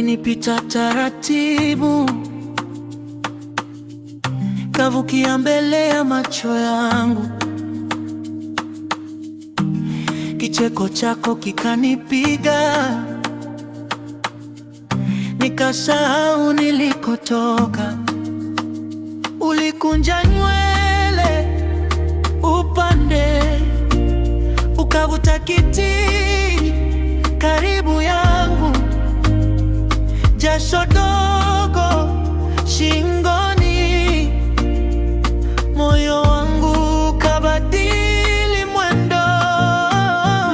Ulinipita taratibu, kavukia mbele ya macho yangu. Kicheko chako kikanipiga, nikasahau nilikotoka. Ulikunja nywele upande, ukavuta kiti karibu yangu. Jasho dogo shingoni, moyo wangu kabadili mwendo.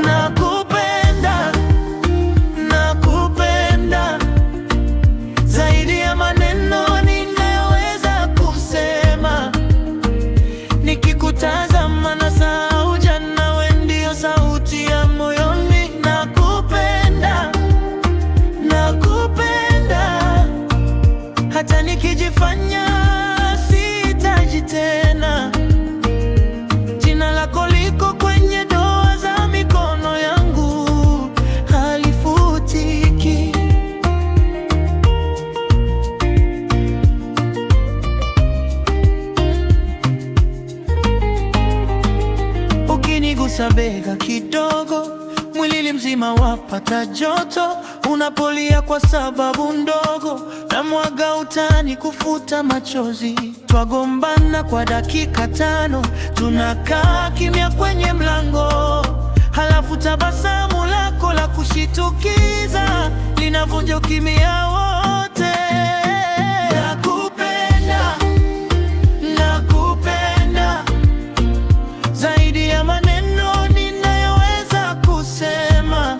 Nakupenda, nakupenda zaidi ya maneno ninayoweza kusema. Nikikutazama nasahau jana, wewe ndio sauti ya moyoni. Nakupenda, nakupenda hata nikijifanya sihitaji tena. Jina lako liko kwenye doa za mikono yangu, halifutiki. Ukinigusa bega kidogo, mwili mzima wapata joto. Unapolia kwa sababu ndogo, na mwaga utani kufuta machozi. Twagombana kwa dakika 5, tunakaa kimya kwenye mlango. Halafu tabasamu lako la kushitukiza linavunja ukimya wote. Nakupenda, nakupenda zaidi ya maneno ninayoweza kusema.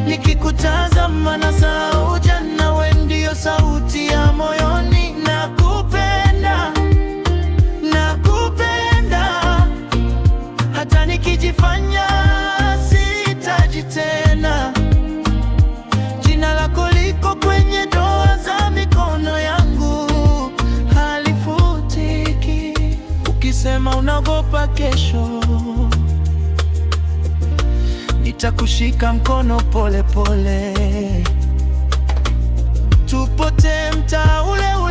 Nikikutazama nasahau jana, wewe ndio sauti ya moyoni. Nakupenda, nakupenda hata nikijifanya sihitaji tena. Jina lako liko kwenye doa za mikono yangu, halifutiki. Ukisema unaogopa kesho, nitakushika mkono pole pole, tupotee mtaa ule ule.